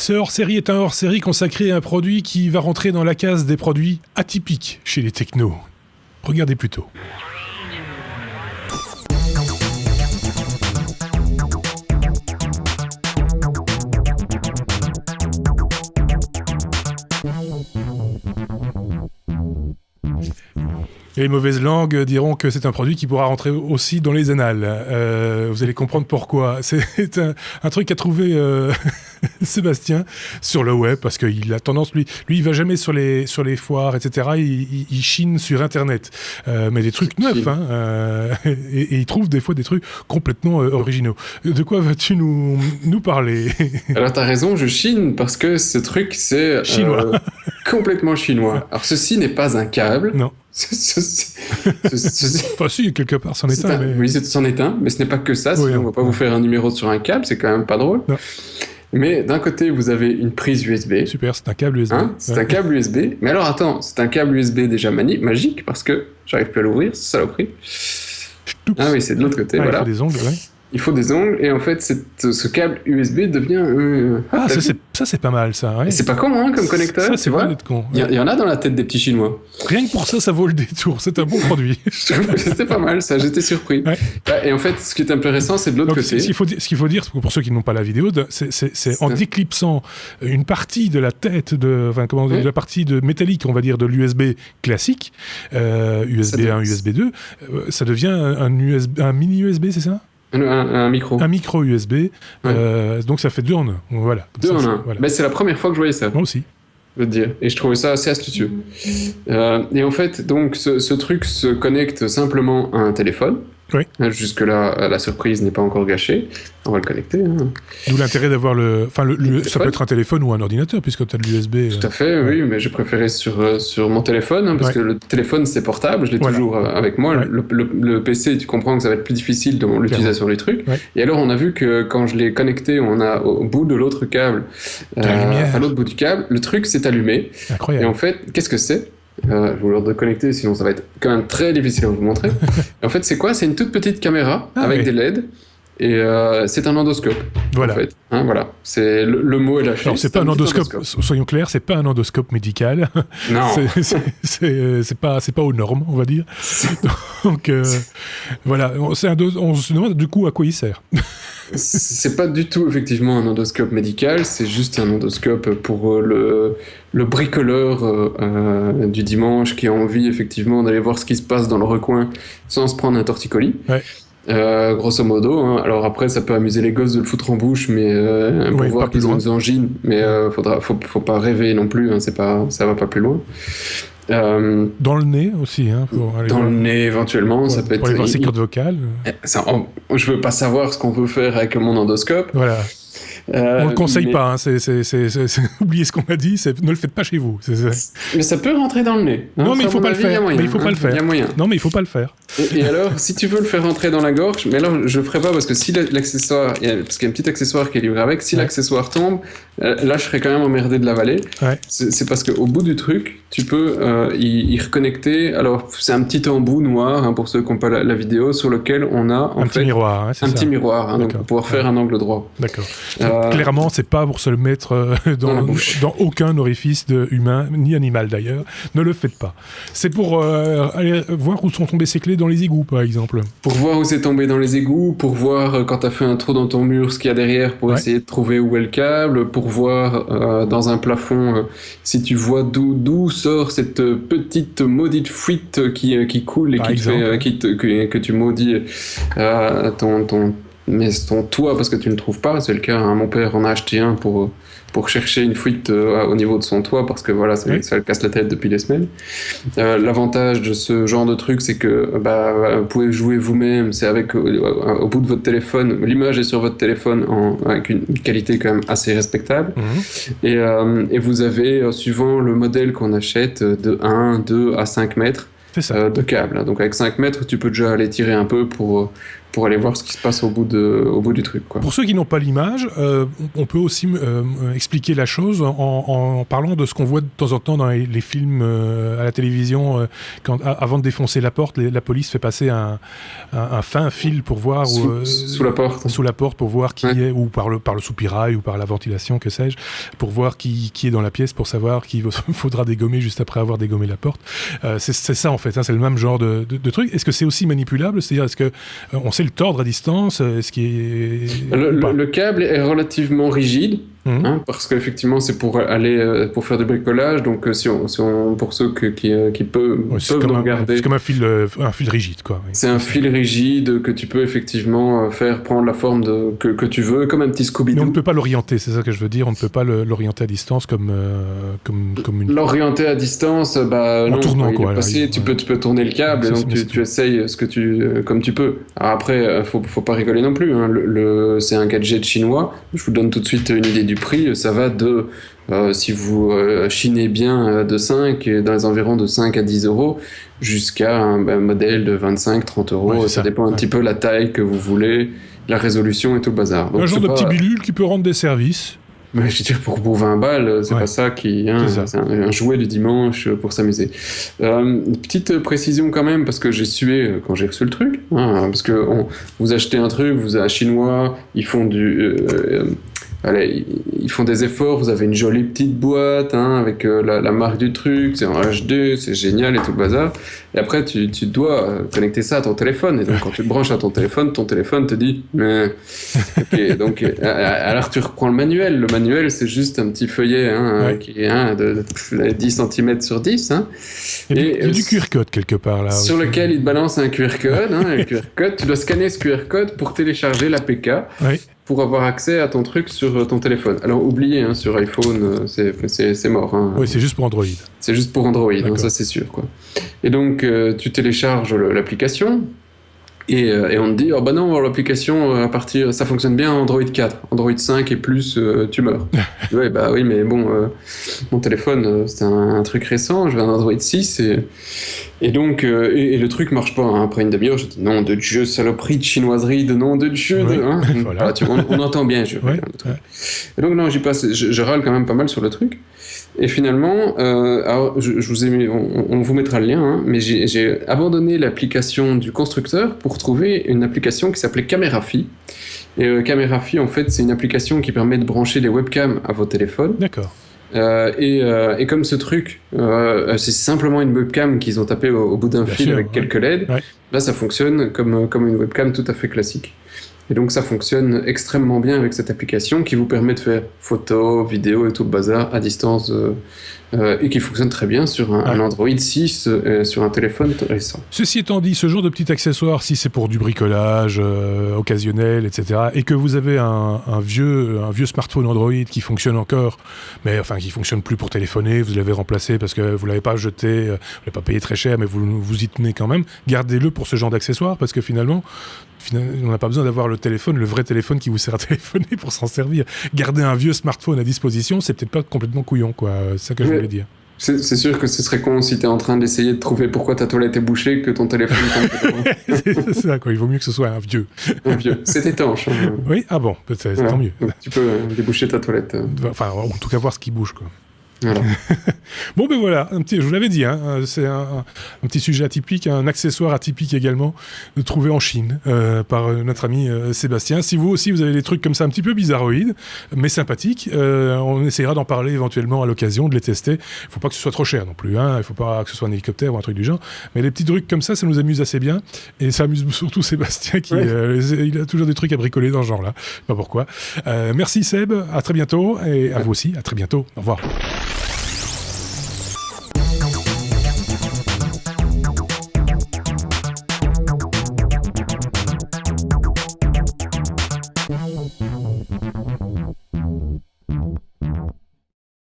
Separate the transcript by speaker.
Speaker 1: Ce hors-série est un hors-série consacré à un produit qui va rentrer dans la case des produits atypiques chez les technos. Regardez plutôt. Et les mauvaises langues diront que c'est un produit qui pourra rentrer aussi dans les annales. Vous allez comprendre pourquoi. C'est un truc qu'a trouvé Sébastien sur le web, parce qu'il a tendance, lui il va jamais sur les foires, etc. Il chine sur Internet. Mais des trucs neufs, et il trouve des fois des trucs complètement originaux. De quoi vas-tu nous parler?
Speaker 2: Alors t'as raison, je chine, parce que ce truc, c'est
Speaker 1: chinois.
Speaker 2: Complètement chinois. Alors ceci n'est pas un câble.
Speaker 1: Non. Enfin, si, quelque part, c'en est un.
Speaker 2: Oui, c'en est un, mais ce n'est pas que ça. Sinon, on ne va pas vous faire un numéro sur un câble, c'est quand même pas drôle.
Speaker 1: Non.
Speaker 2: Mais d'un côté, vous avez une prise USB.
Speaker 1: Super, c'est un câble USB.
Speaker 2: C'est un câble USB. Mais alors, attends, c'est un câble USB déjà magique, parce que j'arrive plus à l'ouvrir, c'est saloperie. Ah oui, c'est de l'autre côté, voilà.
Speaker 1: Il faut des ongles, ouais.
Speaker 2: Il faut des ongles, et en fait, ce câble USB devient...
Speaker 1: ça c'est pas mal, ça. Ouais.
Speaker 2: C'est pas con, comme connecteur.
Speaker 1: Ça, c'est vrai d'être con.
Speaker 2: Il y en a dans la tête des petits Chinois.
Speaker 1: Rien que pour ça vaut le détour. C'est un bon produit.
Speaker 2: Je trouve que c'était pas mal, ça. J'étais surpris. Ouais. Et en fait, ce qui est intéressant, c'est de l'autre côté. Ce
Speaker 1: qu'il faut dire, pour ceux qui n'ont pas la vidéo, c'est en déclipsant une partie de la tête, de la partie métallique, on va dire, de l'USB classique, USB 1, USB 2, ça devient un mini USB, c'est ça ?
Speaker 2: Un micro.
Speaker 1: Un micro USB. Donc ça fait 2 en 1. Voilà.
Speaker 2: 2 en 1. Voilà. C'est la première fois que je voyais ça.
Speaker 1: Moi aussi.
Speaker 2: Je veux te dire. Et je trouvais ça assez astucieux. Et en fait, donc, ce truc se connecte simplement à un téléphone.
Speaker 1: Oui.
Speaker 2: Jusque-là, la surprise n'est pas encore gâchée. On va le connecter.
Speaker 1: D'où l'intérêt d'avoir ça peut être un téléphone ou un ordinateur, puisque tu as de l'USB.
Speaker 2: Tout à fait, oui, mais j'ai préféré sur mon téléphone, parce que le téléphone, c'est portable, je l'ai toujours avec moi. Le PC, tu comprends que ça va être plus difficile dans l'utilisation du truc. Et alors, on a vu que quand je l'ai connecté, on a au bout de l'autre câble, à l'autre bout du câble, le truc s'est allumé.
Speaker 1: Incroyable.
Speaker 2: Et en fait, qu'est-ce que c'est ? Je vais le reconnecter, sinon ça va être quand même très difficile à vous montrer. En fait, c'est quoi ? C'est une toute petite caméra avec des LED. Et c'est un endoscope. Voilà. En fait. Voilà. C'est le mot est lâché.
Speaker 1: Alors, c'est pas un endoscope. Soyons clairs, c'est pas un endoscope médical.
Speaker 2: Non.
Speaker 1: c'est pas aux normes, on va dire. Donc voilà. On se demande du coup à quoi il sert.
Speaker 2: C'est pas du tout effectivement un endoscope médical. C'est juste un endoscope pour le bricoleur du dimanche qui a envie effectivement d'aller voir ce qui se passe dans le recoin sans se prendre un torticolis. Ouais. Grosso modo, alors après ça peut amuser les gosses de le foutre en bouche, mais pour voir qu'ils ont des angines, mais faut pas rêver non plus, ça va pas plus loin.
Speaker 1: Dans le nez aussi,
Speaker 2: dans le nez éventuellement, ça peut être.
Speaker 1: Pour aller voir ses cordes vocales.
Speaker 2: Je veux pas savoir ce qu'on veut faire avec mon endoscope.
Speaker 1: Voilà. On le conseille pas, oubliez ce qu'on a dit, ne le faites pas chez vous.
Speaker 2: Mais ça peut rentrer dans le nez.
Speaker 1: Non, mais il faut pas le faire.
Speaker 2: Il y a moyen.
Speaker 1: Non, mais il faut pas le faire.
Speaker 2: Et alors, si tu veux le faire rentrer dans la gorge, mais alors je le ferai pas parce que si l'accessoire, parce qu'il y a un petit accessoire qui est livré avec, si l'accessoire tombe, là je serais quand même emmerdé de l'avaler. Ouais. C'est parce qu'au bout du truc, tu peux y reconnecter. Alors, c'est un petit embout noir, pour ceux qui n'ont pas la vidéo, sur lequel on a
Speaker 1: un petit miroir.
Speaker 2: Petit miroir, donc pour pouvoir faire un angle droit.
Speaker 1: D'accord. Clairement, c'est pas pour se le mettre dans aucun orifice humain, ni animal d'ailleurs. Ne le faites pas. C'est pour aller voir où sont tombées ces clés dans les égouts, par exemple.
Speaker 2: Pour voir où c'est tombé dans les égouts, pour voir quand t'as fait un trou dans ton mur, ce qu'il y a derrière, pour essayer de trouver où est le câble, pour voir dans un plafond si tu vois d'où sort cette petite maudite fuite qui coule et que tu maudis ton toit parce que tu ne le trouves pas. C'est le cas, mon père en a acheté un pour chercher une fuite au niveau de son toit parce que voilà, ça le casse la tête depuis des semaines. L'avantage de ce genre de truc, c'est que vous pouvez jouer vous-même. C'est avec au bout de votre téléphone, l'image est sur votre téléphone avec une qualité quand même assez respectable. Et vous avez, suivant le modèle qu'on achète, de 1, 2 à 5 mètres de câble. Donc avec 5 mètres, tu peux déjà aller tirer un peu pour pour aller voir ce qui se passe au bout du truc, quoi.
Speaker 1: Pour ceux qui n'ont pas l'image, on peut aussi expliquer la chose en parlant de ce qu'on voit de temps en temps dans les films à la télévision, avant de défoncer la porte, la police fait passer un fin fil pour voir
Speaker 2: sous la porte.
Speaker 1: Sous la porte pour voir qui est, ou par le soupirail ou par la ventilation, que sais-je, pour voir qui est dans la pièce, pour savoir qui faudra dégommer juste après avoir dégommé la porte. C'est ça en fait, hein, c'est le même genre de truc. Est-ce que c'est aussi manipulable? C'est-à-dire, est-ce que on sait le tordre à distance? Est-ce
Speaker 2: le câble est relativement rigide. Hein, parce qu'effectivement c'est pour faire du bricolage, donc pour ceux qui peuvent nous regarder,
Speaker 1: c'est comme un fil rigide, quoi. Oui.
Speaker 2: C'est un fil rigide que tu peux effectivement faire prendre la forme que tu veux, comme un petit Scooby-Doo.
Speaker 1: Mais on ne peut pas l'orienter, c'est ça que je veux dire, on ne peut pas l'orienter à distance comme une...
Speaker 2: L'orienter à distance, en non,
Speaker 1: tournant, quoi.
Speaker 2: Tu peux tourner le câble, et donc tu essayes comme tu peux. Alors après, faut pas rigoler non plus, hein. C'est un gadget chinois, je vous donne tout de suite une idée du prix. Ça va de, si vous chinez bien, de 5, dans les environs de 5 à 10 euros, jusqu'à un modèle de 25-30 euros. Ouais, ça dépend un petit peu la taille que vous voulez, la résolution et tout le bazar. Donc,
Speaker 1: un genre de petit bidule qui peut rendre des services.
Speaker 2: Mais je veux dire, pour 20 balles, c'est pas ça qui... Hein, c'est un jouet du dimanche pour s'amuser. Petite précision quand même, parce que j'ai sué quand j'ai reçu le truc. Hein, parce que vous achetez un truc, vous avez un chinois, ils font ils font des efforts, vous avez une jolie petite boîte, hein, avec la marque du truc, c'est en HD, c'est génial et tout le bazar. Et après, tu dois connecter ça à ton téléphone. Et donc, quand tu le branches à ton téléphone te dit... Ok, donc, alors tu reprends le manuel. Le manuel, c'est juste un petit feuillet qui est de 10 cm sur 10. Hein.
Speaker 1: Il y a du QR code quelque part là.
Speaker 2: Sur lequel il te balance un QR code. Hein, un QR code. Tu dois scanner ce QR code pour télécharger l'APK.
Speaker 1: Oui.
Speaker 2: Pour avoir accès à ton truc sur ton téléphone. Alors oubliez, hein, sur iPhone, c'est mort. Hein.
Speaker 1: Oui, c'est juste pour Android.
Speaker 2: C'est juste pour Android, hein, ça c'est sûr, quoi. Et donc tu télécharges l'application et on te dit oh bah non, l'application ça fonctionne bien Android 4, Android 5 et plus tu meurs. Ouais, bah oui, mais bon, mon téléphone c'est un truc récent, je vais un Android 6 et donc le truc marche pas, hein. Après une demi-heure je dis nom de Dieu, saloperie de chinoiserie, de nom de Dieu, hein. Voilà, on entend bien, Et donc non, je râle quand même pas mal sur le truc. Et finalement, alors, on vous mettra le lien, hein, mais j'ai abandonné l'application du constructeur pour trouver une application qui s'appelait Camerafi. Et Camerafi, en fait, c'est une application qui permet de brancher les webcams à vos téléphones.
Speaker 1: D'accord.
Speaker 2: Et comme ce truc, c'est simplement une webcam qu'ils ont tapé au bout d'un fil avec quelques LED, là ça fonctionne comme une webcam tout à fait classique. Et donc ça fonctionne extrêmement bien avec cette application qui vous permet de faire photos, vidéos et tout le bazar à distance et qui fonctionne très bien sur un Android 6 sur un téléphone récent.
Speaker 1: Ceci étant dit, ce genre de petit accessoire, si c'est pour du bricolage occasionnel, etc., et que vous avez un vieux smartphone Android qui fonctionne encore, mais enfin qui fonctionne plus pour téléphoner, vous l'avez remplacé parce que vous l'avez pas jeté, vous l'avez pas payé très cher, mais vous y tenez quand même, gardez-le pour ce genre d'accessoire parce que finalement on n'a pas besoin d'avoir le vrai téléphone qui vous sert à téléphoner pour s'en servir. Garder un vieux smartphone à disposition, c'est peut-être pas complètement couillon, quoi. C'est ça que je voulais dire.
Speaker 2: C'est sûr que ce serait con si t'es en train d'essayer de trouver pourquoi ta toilette est bouchée que ton téléphone
Speaker 1: c'est ça, quoi. Il vaut mieux que ce soit un vieux.
Speaker 2: Un vieux. C'est étanche. Hein.
Speaker 1: Oui, ah bon, c'est tant mieux.
Speaker 2: Donc, tu peux déboucher ta toilette.
Speaker 1: Enfin, en tout cas, voir ce qui bouge, quoi.
Speaker 2: Voilà.
Speaker 1: Bon ben voilà, je vous l'avais dit, hein, c'est un petit sujet atypique, un accessoire atypique également, trouvé en Chine par notre ami Sébastien. Si vous aussi vous avez des trucs comme ça un petit peu bizarroïdes, mais sympathiques, on essaiera d'en parler éventuellement à l'occasion, de les tester. Il ne faut pas que ce soit trop cher non plus, hein, il ne faut pas que ce soit un hélicoptère ou un truc du genre, mais les petits trucs comme ça nous amuse assez bien, et ça amuse surtout Sébastien qui il a toujours des trucs à bricoler dans ce genre-là, je sais pas pourquoi. Merci Seb, à très bientôt, et à vous aussi, à très bientôt, au revoir.